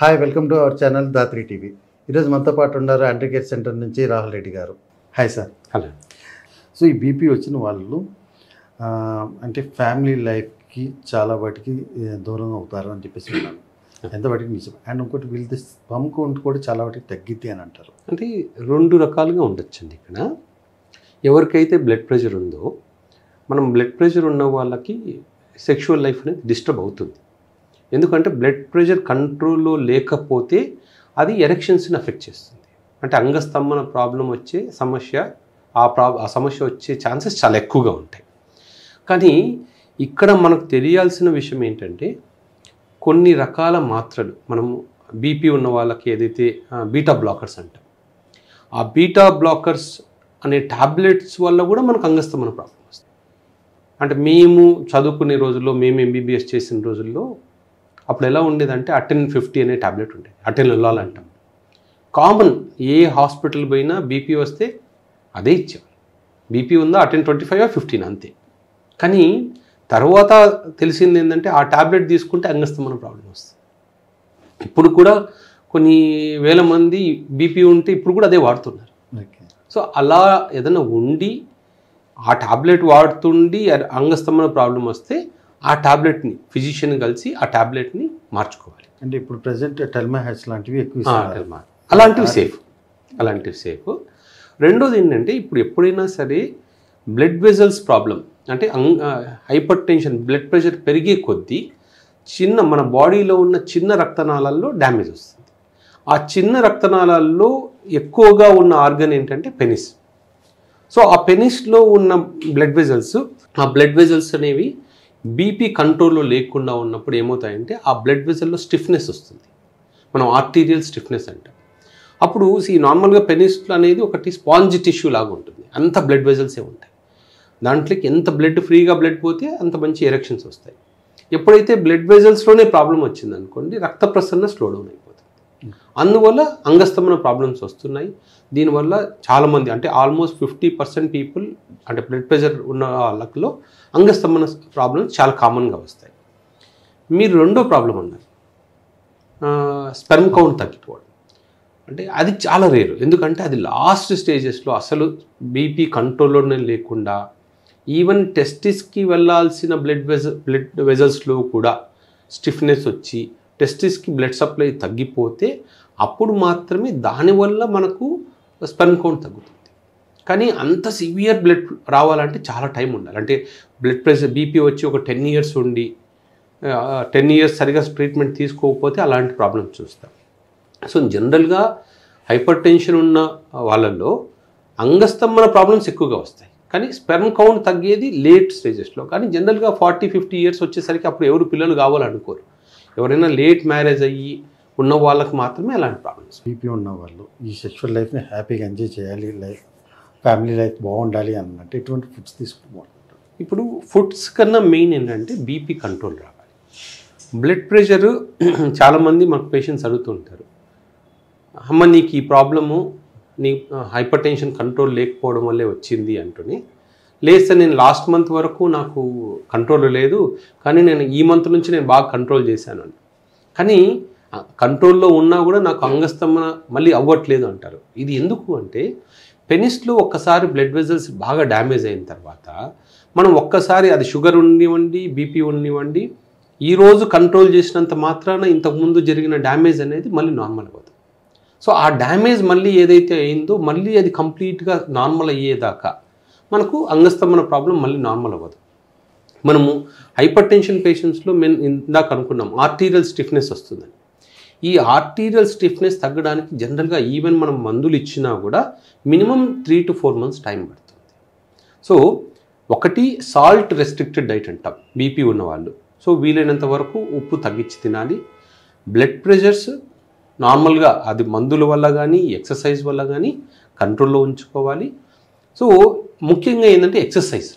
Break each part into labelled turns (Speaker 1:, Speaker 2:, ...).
Speaker 1: Hi, welcome to our channel Dhatri TV. ఈరోజు మనతో పాటు ఉన్నారు యాంటీ కేర్ సెంటర్ నుంచి రాహుల్ రెడ్డి గారు. Hi sir.
Speaker 2: హలో.
Speaker 1: సో ఈ బీపీ వచ్చిన వాళ్ళు అంటే ఫ్యామిలీ లైఫ్కి చాలా వాటికి దూరం అవుతారు అని చెప్పేసి ఉన్నాను. ఎంత వాటికి నిజం. అండ్ ఇంకోటి వీళ్ళది స్పర్మ్ కౌంట్ కూడా చాలా వాటికి తగ్గిద్ది అని అంటారు.
Speaker 2: అంటే రెండు రకాలుగా ఉండొచ్చండి. ఇక్కడ ఎవరికైతే బ్లడ్ ప్రెషర్ ఉందో, మనం బ్లడ్ ప్రెషర్ ఉన్న వాళ్ళకి సెక్షువల్ లైఫ్ అనేది డిస్టర్బ్ అవుతుంది. ఎందుకంటే బ్లడ్ ప్రెషర్ కంట్రోల్లో లేకపోతే అది ఎరెక్షన్స్ని అఫెక్ట్ చేస్తుంది. అంటే అంగస్తంభన ప్రాబ్లం వచ్చే సమస్య, ఆ సమస్య వచ్చే ఛాన్సెస్ చాలా ఎక్కువగా ఉంటాయి. కానీ ఇక్కడ మనకు తెలియాల్సిన విషయం ఏంటంటే, కొన్ని రకాల మాత్రలు మనము బీపీ ఉన్న వాళ్ళకి ఏదైతే బీటా బ్లాకర్స్ అంటాం, ఆ బీటా బ్లాకర్స్ అనే టాబ్లెట్స్ వల్ల కూడా మనకు అంగస్తంభన ప్రాబ్లం వస్తుంది. అంటే మేము చదువుకునే రోజుల్లో, మేము ఎంబీబీఎస్ చేసిన రోజుల్లో అప్పుడు ఎలా ఉండేదంటే అటెన్ 50 అనే టాబ్లెట్ ఉండేది. అటెన్ ఎల్లాల్ అంటాం. కామన్, ఏ హాస్పిటల్ పోయినా బీపీ వస్తే అదే ఇచ్చేవారు. బీపీ ఉందా అటెన్ 25 or 15 అంతే. కానీ తర్వాత తెలిసింది ఏంటంటే ఆ టాబ్లెట్ తీసుకుంటే అంగస్తంభన ప్రాబ్లం వస్తుంది. ఇప్పుడు కూడా కొన్ని వేల మంది బీపీ ఉంటే ఇప్పుడు కూడా అదే వాడుతున్నారు. సో అలా ఏదైనా ఉండి ఆ టాబ్లెట్ వాడుతుండి అంగస్తంభన ప్రాబ్లం వస్తే ఆ టాబ్లెట్ని ఫిజిషియన్ కలిసి ఆ టాబ్లెట్ని మార్చుకోవాలి.
Speaker 1: అంటే ఇప్పుడు ప్రజెంట్ టెల్మాహాక్స్ లాంటివి ఎక్కువ,
Speaker 2: అలాంటివి సేఫ్. రెండోది ఏంటంటే, ఇప్పుడు ఎప్పుడైనా సరే బ్లడ్ వెజల్స్ ప్రాబ్లం అంటే హైపర్ టెన్షన్, బ్లడ్ ప్రెషర్ పెరిగే కొద్దీ మన బాడీలో ఉన్న చిన్న రక్తనాళాల్లో డ్యామేజ్ వస్తుంది. ఆ చిన్న రక్తనాళాల్లో ఎక్కువగా ఉన్న ఆర్గన్ ఏంటంటే పెనిస్. సో ఆ పెనిస్లో ఉన్న బ్లడ్ వెజల్స్ అనేవి బీపీ కంట్రోల్లో లేకుండా ఉన్నప్పుడు ఏమవుతాయంటే ఆ బ్లడ్ వెజల్లో స్టిఫ్నెస్ వస్తుంది. మనం ఆర్టీరియల్ స్టిఫ్నెస్ అంటాం. అప్పుడు నార్మల్గా పెనిస్ అనేది ఒకటి స్పాంజ్ టిష్యూ లాగా ఉంటుంది. అంత బ్లడ్ వెజల్సే ఉంటాయి. దాంట్లోకి ఎంత ఫ్రీగా బ్లడ్ పోతే అంత మంచి ఎరెక్షన్స్ వస్తాయి. ఎప్పుడైతే బ్లడ్ వెజల్స్లోనే ప్రాబ్లం వచ్చిందనుకోండి, రక్త ప్రసరణ స్లో డౌన్ అయిపోతుంది. అందువల్ల అంగస్తంభన ప్రాబ్లమ్స్ వస్తున్నాయి. దీనివల్ల చాలామంది, అంటే ఆల్మోస్ట్ 50% పీపుల్, అంటే బ్లడ్ ప్రెషర్ ఉన్న వాళ్ళలో అంగస్తంభన ప్రాబ్లమ్స్ చాలా కామన్గా వస్తాయి. మీరు రెండో ప్రాబ్లం అన్నారు, స్పెర్మ్ కౌంట్ తగ్గిపోవడం. అంటే అది చాలా రేరు. ఎందుకంటే అది లాస్ట్ స్టేజెస్లో అసలు బీపీ కంట్రోల్లోనే లేకుండా ఈవెన్ టెస్టిస్కి వెళ్ళాల్సిన బ్లడ్ వెజల్స్లో కూడా స్టిఫ్నెస్ వచ్చి టెస్టిస్కి బ్లడ్ సప్లై తగ్గిపోతే అప్పుడు మాత్రమే దానివల్ల మనకు స్పెర్మ్ కౌంట్ తగ్గుతుంది. కానీ అంత సివియర్ బ్లడ్ రావాలంటే చాలా టైం ఉండాలి. అంటే బ్లడ్ ప్రెషర్ బీపీ వచ్చి ఒక 10 years ఉండి 10 years సరిగా ట్రీట్మెంట్ తీసుకోకపోతే అలాంటి ప్రాబ్లమ్స్ చూస్తాం. సో జనరల్గా హైపర్ టెన్షన్ ఉన్న వాళ్ళల్లో అంగస్తంభన ప్రాబ్లమ్స్ ఎక్కువగా వస్తాయి. కానీ స్పెర్మ్ కౌంట్ తగ్గేది లేట్ స్టేజెస్లో. కానీ జనరల్గా 40-50 years వచ్చేసరికి అప్పుడు ఎవరు పిల్లలు కావాలనుకోరు. ఎవరైనా లేట్ మ్యారేజ్ అయ్యి ఉన్న వాళ్ళకి మాత్రమే అలాంటి ప్రాబ్లమ్స్.
Speaker 1: బీపీ ఉన్న వాళ్ళు ఈ సెక్షువల్ లైఫ్ని హ్యాపీగా ఎంజాయ్ చేయాలి, ఫ్యామిలీ లైఫ్ బాగుండాలి అన్నట్టు ఎటువంటి ఫుడ్స్ తీసుకుంటారు?
Speaker 2: ఇప్పుడు ఫుడ్స్ కన్నా మెయిన్ ఏంటంటే బీపీ కంట్రోల్ రావాలి. బ్లడ్ ప్రెషరు చాలామంది మాకు పేషెంట్స్ అడుగుతుంటారు, అమ్మ నీకు ఈ ప్రాబ్లము నీ హైపర్ టెన్షన్ కంట్రోల్ లేకపోవడం వల్లే వచ్చింది అంటూనే, లేదు సార్ నేను లాస్ట్ మంత్ వరకు నాకు కంట్రోల్ లేదు, కానీ నేను ఈ మంత్ నుంచి నేను బాగా కంట్రోల్ చేశాను అని. కానీ కంట్రోల్లో ఉన్నా కూడా నాకు అంగస్తంభన మళ్ళీ అవ్వట్లేదు అంటారు. ఇది ఎందుకు అంటే, పెనిస్లో ఒక్కసారి బ్లడ్ వెజల్స్ బాగా డ్యామేజ్ అయిన తర్వాత మనం ఒక్కసారి అది షుగర్ ఉన్నివ్వండి, బీపీ ఉన్నివ్వండి, ఈరోజు కంట్రోల్ చేసినంత మాత్రాన ఇంతకుముందు జరిగిన డ్యామేజ్ అనేది మళ్ళీ నార్మల్ అవ్వదు. సో ఆ డ్యామేజ్ మళ్ళీ ఏదైతే అయిందో మళ్ళీ అది కంప్లీట్గా నార్మల్ అయ్యేదాకా మనకు అంగస్తంభన ప్రాబ్లం మళ్ళీ నార్మల్ అవ్వదు. మనము హైపర్ టెన్షన్ పేషెంట్స్లో ఇందాక అనుకున్నాం ఆర్టీరియల్ స్టిఫ్నెస్ వస్తుందని. ఈ ఆర్టీరియల్ స్టిఫ్నెస్ తగ్గడానికి జనరల్గా ఈవెన్ మనం మందులు ఇచ్చినా కూడా మినిమం 3 to 4 months టైం పడుతుంది. సో ఒకటి సాల్ట్ రెస్ట్రిక్టెడ్ డైట్ అంటాం బీపీ ఉన్నవాళ్ళు. సో వీలైనంత వరకు ఉప్పు తగ్గించి తినాలి. బ్లడ్ ప్రెషర్స్ నార్మల్గా అది మందుల వల్ల కానీ ఎక్సర్సైజ్ వల్ల కానీ కంట్రోల్లో ఉంచుకోవాలి. సో ముఖ్యంగా ఏంటంటే ఎక్సర్సైజ్.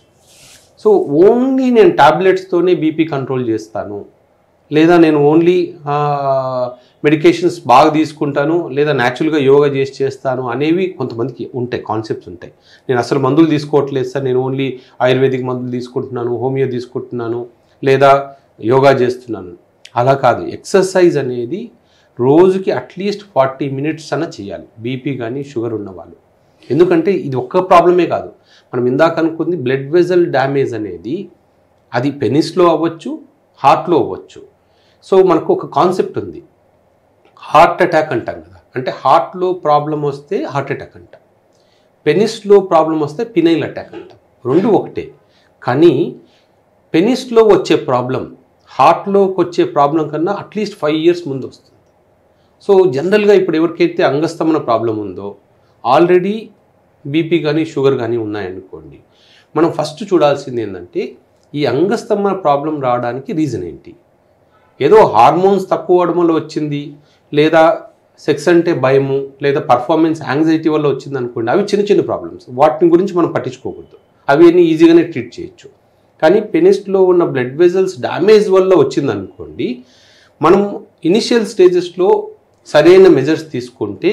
Speaker 2: సో ఓన్లీ నేను టాబ్లెట్స్తోనే బీపీ కంట్రోల్ చేస్తాను, లేదా నేను ఓన్లీ మెడికేషన్స్ బాగా తీసుకుంటాను, లేదా న్యాచురల్గా యోగా చేస్తాను అనేవి కొంతమందికి ఉంటాయి, కాన్సెప్ట్స్ ఉంటాయి. నేను అసలు మందులు తీసుకోవట్లేదు సార్, నేను ఓన్లీ ఆయుర్వేదిక్ మందులు తీసుకుంటున్నాను, హోమియో తీసుకుంటున్నాను, లేదా యోగా చేస్తున్నాను. అలా కాదు. ఎక్సర్సైజ్ అనేది రోజుకి అట్లీస్ట్ 40 minutes అన్న చేయాలి బీపీ కానీ షుగర్ ఉన్న వాళ్ళు. ఎందుకంటే ఇది ఒక్క ప్రాబ్లమే కాదు, మనం ఇందాక అనుకుంది బ్లడ్ వెజల్ డ్యామేజ్ అనేది అది పెనిస్లో అవ్వచ్చు, హార్ట్లో అవ్వచ్చు. సో మనకు ఒక కాన్సెప్ట్ ఉంది, హార్ట్ అటాక్ అంటాం కదా, అంటే హార్ట్లో ప్రాబ్లం వస్తే హార్ట్ అటాక్ అంటాం, పెనిస్లో ప్రాబ్లం వస్తే పినైల్ అటాక్ అంటాం. రెండు ఒకటే, కానీ పెనిస్లో వచ్చే ప్రాబ్లం హార్ట్లోకి వచ్చే ప్రాబ్లం కన్నా అట్లీస్ట్ 5 years ముందు వస్తుంది. సో జనరల్గా ఇప్పుడు ఎవరికైతే అంగస్తమన ప్రాబ్లం ఉందో, ఆల్రెడీ బీపీ కానీ షుగర్ కానీ ఉన్నాయనుకోండి, మనం ఫస్ట్ చూడాల్సింది ఏంటంటే ఈ అంగస్తమన ప్రాబ్లం రావడానికి రీజన్ ఏంటి. ఏదో హార్మోన్స్ తక్కువ అవడం వల్ల వచ్చింది, లేదా సెక్స్ అంటే భయము, లేదా పర్ఫార్మెన్స్ యాంగ్జైటీ వల్ల వచ్చింది అనుకోండి, అవి చిన్న చిన్న ప్రాబ్లమ్స్, వాటిని గురించి మనం పట్టించుకోకూడదు, అవి అన్నీ ఈజీగానే ట్రీట్ చేయొచ్చు. కానీ పెనిస్లో ఉన్న బ్లడ్ వెజల్స్ డ్యామేజ్ వల్ల వచ్చిందనుకోండి, మనం ఇనిషియల్ స్టేజెస్లో సరైన మెజర్స్ తీసుకుంటే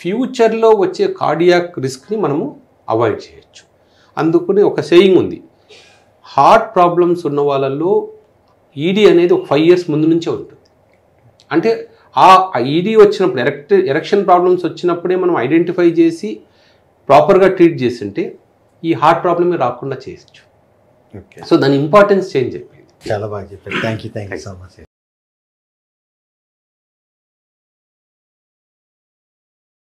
Speaker 2: ఫ్యూచర్లో వచ్చే కార్డియాక్ రిస్క్ని మనము అవాయిడ్ చేయొచ్చు. అందుకని ఒక సేయింగ్ ఉంది, హార్ట్ ప్రాబ్లమ్స్ ఉన్న వాళ్ళల్లో ఈడీ అనేది ఒక 5 years ముందు నుంచే ఉంటుంది. అంటే ఆ ఈడీ వచ్చినప్పుడు ఎరెక్షన్ ప్రాబ్లమ్స్ వచ్చినప్పుడే మనం ఐడెంటిఫై చేసి ప్రాపర్గా ట్రీట్ చేస్తుంటే ఈ హార్ట్ ప్రాబ్లమే రాకుండా చేయొచ్చు.
Speaker 1: ఓకే,
Speaker 2: సో దాని ఇంపార్టెన్స్ చేంజ్ చెప్పింది.
Speaker 1: చాలా బాగా చెప్పారు. Thank you so much.